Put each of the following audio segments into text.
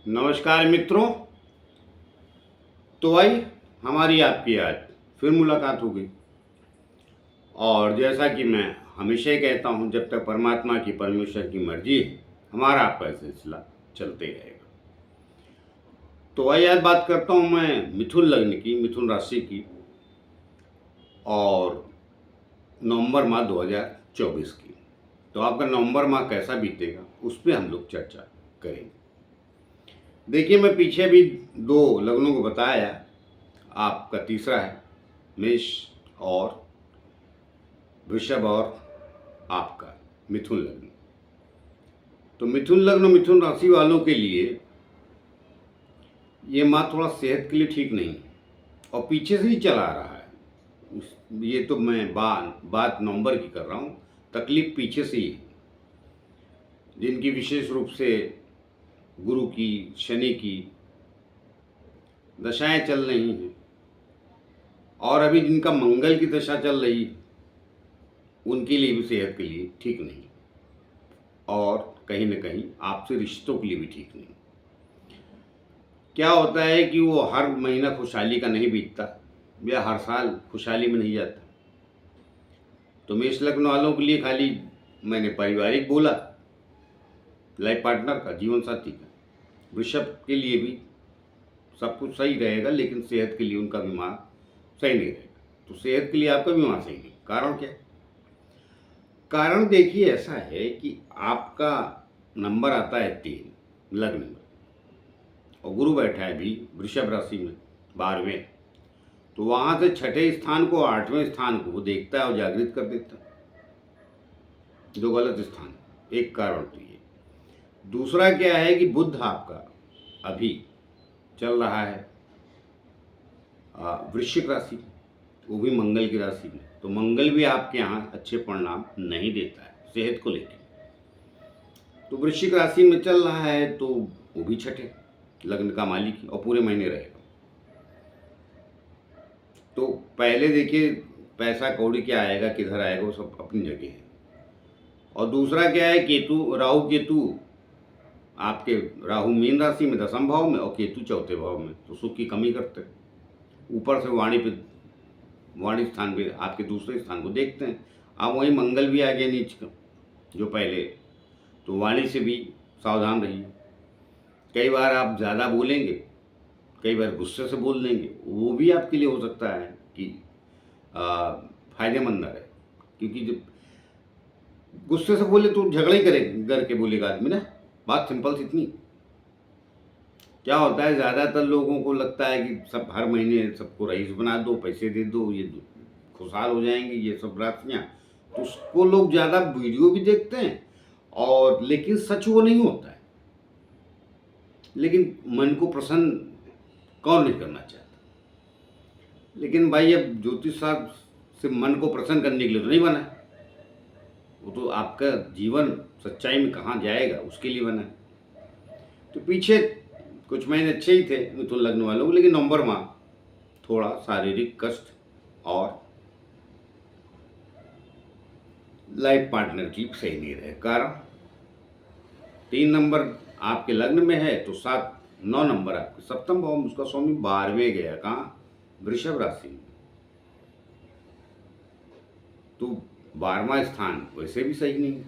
नमस्कार मित्रों। तो भाई हमारी आपकी आज फिर मुलाकात हो गई और जैसा कि मैं हमेशा ही कहता हूँ, जब तक परमात्मा की परमेश्वर की मर्जी है हमारा आपका सिलसिला चलते ही रहेगा। तो भाई आज बात करता हूँ मैं मिथुन लग्न की, मिथुन राशि की और नवंबर माह 2024 की। तो आपका नवंबर माह कैसा बीतेगा उस पर हम लोग चर्चा करेंगे। देखिए, मैं पीछे भी दो लग्नों को बताया। आपका तीसरा है मेष और वृषभ और आपका मिथुन लग्न। तो मिथुन लग्न मिथुन राशि वालों के लिए ये माह थोड़ा सेहत के लिए ठीक नहीं है और पीछे से ही चला आ रहा है। ये तो मैं बात नवंबर की कर रहा हूँ। तकलीफ पीछे से ही है, जिनकी विशेष रूप से गुरु की, शनि की दशाएं चल रही हैं और अभी जिनका मंगल की दशा चल रही है उनके लिए भी सेहत के लिए ठीक नहीं और कहीं ना कहीं आपसे रिश्तों के लिए भी ठीक नहीं। क्या होता है कि वो हर महीना खुशहाली का नहीं बीतता या हर साल खुशहाली में नहीं जाता। तो मेष लग्न वालों के लिए खाली मैंने पारिवारिक बोला, लाइफ पार्टनर का, जीवन साथी का। वृषभ के लिए भी सब कुछ सही रहेगा, लेकिन सेहत के लिए उनका बीमार सही नहीं रहेगा। तो सेहत के लिए आपका बीमार सही नहीं। कारण क्या है? कारण देखिए, ऐसा है कि आपका नंबर आता है 3 लग्न में और गुरु बैठा है भी वृषभ राशि में 12वें। तो वहां से 6ठे स्थान को 8वें स्थान को वो देखता है और जागृत कर देता है, जो गलत स्थान। एक कारण तो ये। दूसरा क्या है कि बुध आपका अभी चल रहा है वृश्चिक राशि, वो भी मंगल की राशि में। तो मंगल भी आपके यहाँ अच्छे परिणाम नहीं देता है सेहत को लेकर। तो वृश्चिक राशि में चल रहा है तो वो भी 6ठे लग्न का मालिक और पूरे महीने रहेगा। तो पहले देखिए, पैसा कौड़ी क्या आएगा, किधर आएगा, वो सब अपनी जगह है। और दूसरा क्या है, केतु, राहु केतु आपके, राहु मीन राशि में 10वें भाव में और केतु 4थे भाव में, तो सुख की कमी करते हैं। ऊपर से वाणी स्थान पे आपके दूसरे स्थान को देखते हैं। अब वहीं मंगल भी आ गया नीच का, जो पहले। तो वाणी से भी सावधान रहिए। कई बार आप ज़्यादा बोलेंगे, कई बार गुस्से से बोल देंगे, वो भी आपके लिए हो सकता है कि फायदेमंद न रहे। क्योंकि जब गुस्से से बोले तो झगड़ा ही करके बोलेगा आदमी ना। बात सिंपल सी इतनी। क्या होता है, ज़्यादातर लोगों को लगता है कि सब हर महीने सबको रईस बना दो, पैसे दे दो, ये खुशहाल हो जाएंगे ये सब राशियाँ। तो उसको लोग ज़्यादा वीडियो भी देखते हैं और लेकिन सच वो नहीं होता है। लेकिन मन को प्रसन्न कौन नहीं करना चाहता। लेकिन भाई, अब ज्योतिष शास्त्र से मन को प्रसन्न करने के लिए तो नहीं बना है। वो तो आपका जीवन सच्चाई में कहाँ जाएगा उसके लिए बना है। तो पीछे कुछ महीने अच्छे ही थे मिथुन लग्न वालों को, लेकिन नवंबर माह थोड़ा शारीरिक कष्ट और लाइफ पार्टनर की सही नहीं रहे। कारण 3 नंबर आपके लग्न में है तो 9 नंबर आपके 7वें भाव में, उसका स्वामी 12वें गया कहाँ, वृषभ राशि में। तो 12वां स्थान वैसे भी सही नहीं,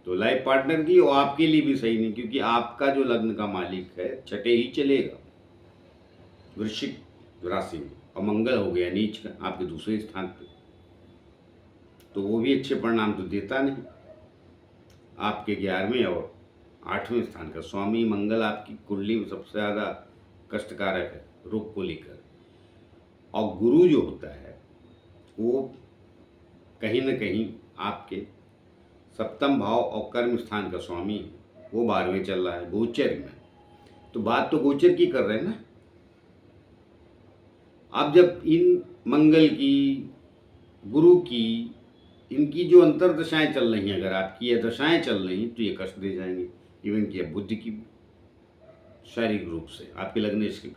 तो लाइफ पार्टनर की और आपके लिए भी सही नहीं, क्योंकि आपका जो लग्न का मालिक है 6ठे ही चलेगा वृश्चिक राशि में और मंगल हो गया नीच का आपके दूसरे स्थान पे। तो वो भी अच्छे परिणाम तो देता नहीं। आपके 11वें और 8वें स्थान का स्वामी मंगल आपकी कुंडली में सबसे ज़्यादा कष्टकारक है रोग को लेकर। और गुरु जो होता है वो कहीं न कहीं आपके 7वें भाव और कर्म स्थान का स्वामी, वो 12वें चल रहा है गोचर में। तो बात तो गोचर की कर रहे हैं ना। अब जब इन मंगल की, गुरु की, इनकी जो अंतर दशाएं चल रही हैं, अगर आपकी ये दशाएं चल रही हैं तो ये कष्ट दे जाएंगे। इवन कि बुद्धि की, शारीरिक रूप से आपके लग्नेश के।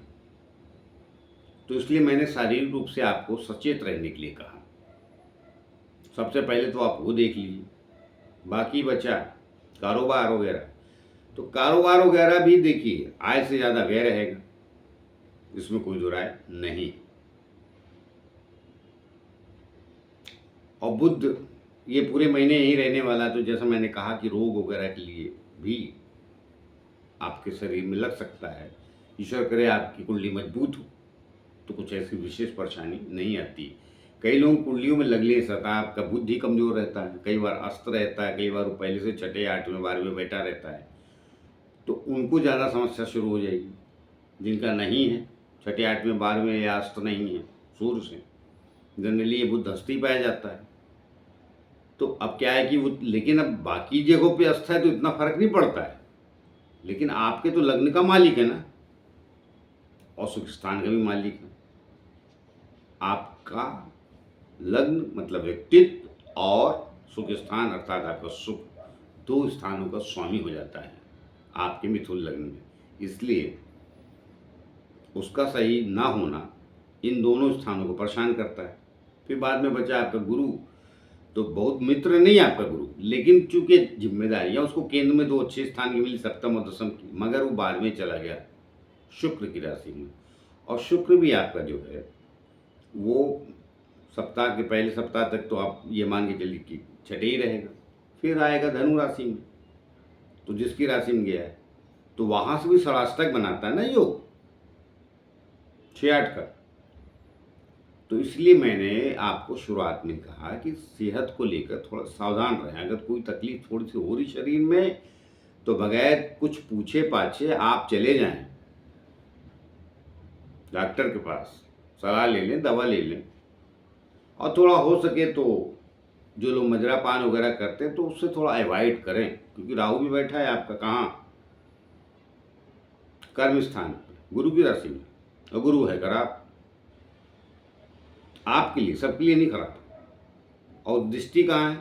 तो इसलिए मैंने शारीरिक रूप से आपको सचेत रहने के लिए कहा। सबसे पहले तो आप वो देख लीजिए, बाकी बचा कारोबार वगैरह। तो कारोबार वगैरह भी देखिए आय से ज़्यादा व्यय रहेगा, इसमें कोई दो राय नहीं। और बुध ये पूरे महीने यही रहने वाला, तो जैसा मैंने कहा कि रोग वगैरह के लिए भी आपके शरीर में लग सकता है। ईश्वर करे आपकी कुंडली मजबूत हो तो कुछ ऐसी विशेष परेशानी नहीं आती। कई लोग कुंडलियों में लग नहीं सकता, आपका बुद्धि कमजोर रहता है, कई बार अस्त रहता है, कई बार वो पहले से छठे 8वें 12वें बैठा रहता है, तो उनको ज़्यादा समस्या शुरू हो जाएगी। जिनका नहीं है, छठे 8वें 12वें या अस्त नहीं है सूर्य से, जनरली ये बुध हस्ती पाया जाता है। तो अब क्या है कि वो, लेकिन अब बाकी जगहों पे अस्त है तो इतना फर्क नहीं पड़ता है, लेकिन आपके तो लग्न का मालिक है ना, और सुख स्थान का भी मालिक है। आपका लग्न मतलब व्यक्तित्व और सुख स्थान अर्थात आपका सुख, दो स्थानों का स्वामी हो जाता है आपके मिथुन लग्न में। इसलिए उसका सही ना होना इन दोनों स्थानों को परेशान करता है। फिर बाद में बचा आपका गुरु, तो बहुत मित्र नहीं आपका गुरु, लेकिन चूंकि जिम्मेदारियां उसको केंद्र में दो अच्छे स्थान की मिली, सप्तम और दसम की, मगर वो बाद में चला गया शुक्र की राशि में। और शुक्र भी आपका जो है वो सप्ताह के पहले सप्ताह तक तो आप ये मान के चलिए कि छठे ही रहेगा, फिर आएगा धनु राशि में, तो जिसकी राशि में गया है तो वहां से भी षडाष्टक बनाता है ना योग 6-8 का। तो इसलिए मैंने आपको शुरुआत में कहा कि सेहत को लेकर थोड़ा सावधान रहें। अगर कोई तकलीफ थोड़ी सी हो रही शरीर में तो बगैर कुछ पूछे पाछे आप चले जाएं डॉक्टर के पास, सलाह ले लें, दवा ले लें। और थोड़ा हो सके तो जो लोग मजरा पान वगैरह करते हैं तो उससे थोड़ा अवॉइड करें, क्योंकि राहु भी बैठा है आपका कहाँ, कर्म स्थान गुरु की राशि में, और गुरु है खराब आपके लिए, सबके लिए नहीं खराब। और दृष्टि कहाँ है,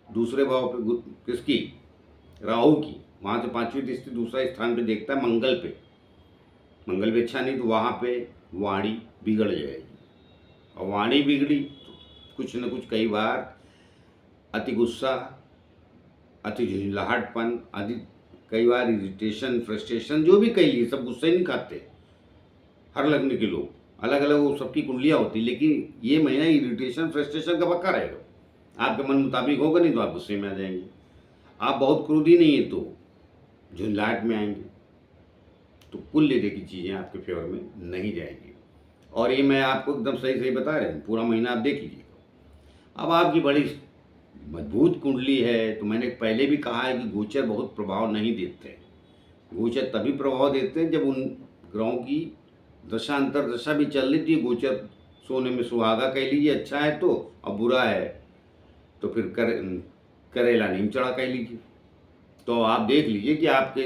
दूसरे भाव पे किसकी, राहु की, वहां से 5वीं दृष्टि दूसरा स्थान पे देखता है मंगल पे। मंगल भी अच्छा नहीं तो वहां पे वाणी बिगड़ जाएगी, और वाणी बिगड़ी तो कुछ न कुछ, कई बार अति गुस्सा, अति झुंझलाहटपन, कई बार इरिटेशन, फ्रस्ट्रेशन, जो भी कही लिए, सब गुस्से नहीं खाते। हर लगने के लोग अलग अलग, वो सबकी कुंडलियाँ होती, लेकिन ये महीना इरिटेशन फ्रस्ट्रेशन का पक्का रहेगा। आपके मन मुताबिक होगा नहीं तो आप गुस्से में आ जाएंगे। आप बहुत क्रोधी नहीं है तो झुंझलाहट में आएंगे। तो कुल लेने की चीज़ें आपके फेवर में नहीं जाएंगी। और ये मैं आपको एकदम सही सही बता रहे हैं, पूरा महीना आप देख लीजिए। अब आपकी बड़ी मजबूत कुंडली है, तो मैंने पहले भी कहा है कि गोचर बहुत प्रभाव नहीं देते। गोचर तभी प्रभाव देते हैं जब उन ग्रहों की दशा अंतर दशा भी चल रही थी। गोचर सोने में सुहागा कह लीजिए, अच्छा है तो, अब बुरा है तो फिर करेला नीम चढ़ा कह लीजिए। तो आप देख लीजिए कि आपके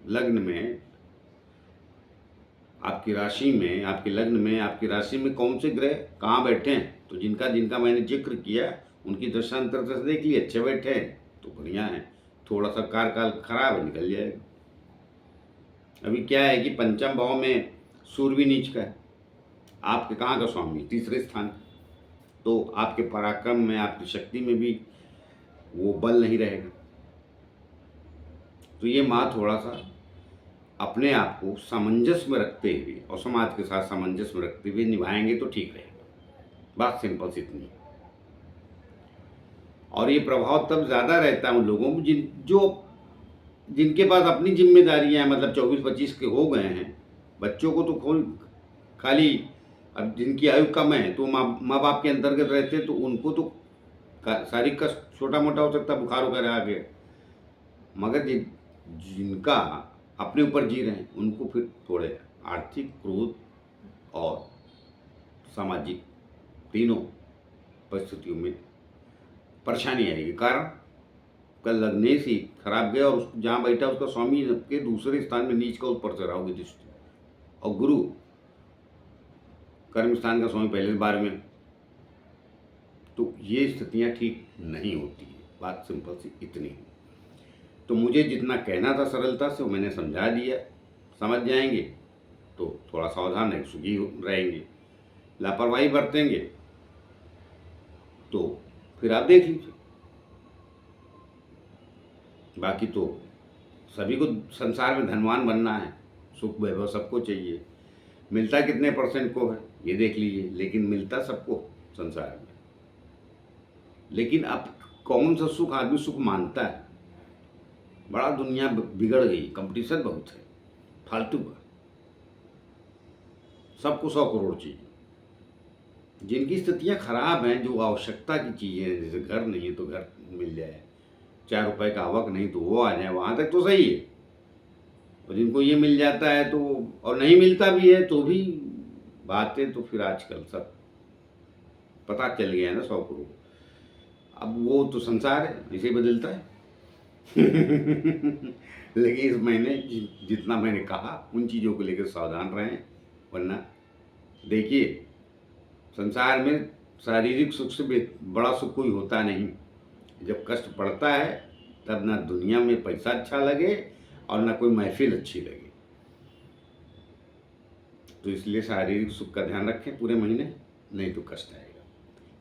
लग्न में, आपकी राशि में, आपके लग्न में, आपकी राशि में कौन से ग्रह कहाँ बैठे हैं। तो जिनका जिनका मैंने जिक्र किया उनकी दशांतर दशा देख लिए, अच्छे बैठे हैं तो बढ़िया है। थोड़ा सा कार्यकाल खराब है, निकल जाएगा। अभी क्या है कि पंचम भाव में सूर्य भी नीच का है, आपके कहाँ का स्वामी, तीसरे स्थान। तो आपके पराक्रम में, आपकी शक्ति में भी वो बल नहीं रहेगा। तो ये माँ थोड़ा सा अपने आप को सामंजस्य में रखते हुए और समाज के साथ सामंजस्य में रखते हुए निभाएंगे तो ठीक रहेगा। बात सिंपल सी इतनी है। और ये प्रभाव तब ज़्यादा रहता है उन लोगों को जिनके पास अपनी जिम्मेदारियां, मतलब 24-25 के हो गए हैं। बच्चों को तो खाली, अब जिनकी आयु कम है तो माँ बाप के अंतर्गत रहते हैं, तो उनको तो शारीरिक का छोटा मोटा हो सकता है, बुखार वगैरह आ गया। मगर जिनका अपने ऊपर जी रहे हैं उनको फिर थोड़े आर्थिक, क्रोध और सामाजिक तीनों परिस्थितियों में परेशानी आएगी। कारण कल लगने से खराब गया, और जहाँ बैठा उसका स्वामी के दूसरे स्थान में नीच का ऊपर से रहोगे दृष्टि, और गुरु कर्म स्थान का स्वामी पहले बार में। तो ये स्थितियाँ ठीक नहीं होती है। बात सिंपल सी इतनी है। तो मुझे जितना कहना था सरलता से वो मैंने समझा दिया। समझ जाएंगे तो थोड़ा सावधान रहेंगे, सुखी रहेंगे। लापरवाही बरतेंगे तो फिर आप देख लीजिए। बाकी तो सभी को संसार में धनवान बनना है, सुख वैभव सबको चाहिए। मिलता कितने परसेंट को है ये देख लीजिए, लेकिन मिलता सबको संसार में। लेकिन अब कौन सा सुख आदमी सुख मानता है? बड़ा दुनिया बिगड़ गई, कंपटीशन बहुत है फालतू का। सबको 100 करोड़ चाहिए। जिनकी स्थितियां खराब हैं, जो आवश्यकता की चीज़ें हैं, जैसे घर नहीं है तो घर मिल जाए, 4 रुपए का आवक नहीं तो वो आ जाए, वहाँ तक तो सही है। और जिनको ये मिल जाता है तो, और नहीं मिलता भी है तो भी बातें तो फिर आजकल सब पता चल गया है ना 100 करोड़। अब वो तो संसार है, इसे बदलता है। लेकिन इस महीने जितना मैंने कहा उन चीज़ों को लेकर सावधान रहें, वरना देखिए संसार में शारीरिक सुख से बड़ा सुख कोई होता नहीं। जब कष्ट पड़ता है तब ना दुनिया में पैसा अच्छा लगे और ना कोई महफिल अच्छी लगे। तो इसलिए शारीरिक सुख का ध्यान रखें पूरे महीने, नहीं तो कष्ट आएगा।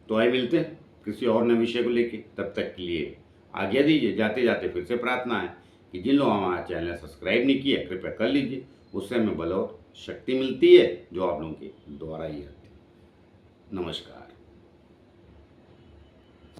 तो आइए मिलते हैं किसी और नए विषय को लेके, तब तक के लिए आज्ञा दीजिए। जाते जाते फिर से प्रार्थना है कि जिन लोगों ने हमारा चैनल सब्सक्राइब नहीं किया कृपया कर लीजिए, उससे हमें बल और शक्ति मिलती है जो आप लोगों के द्वारा ही आती है। नमस्कार।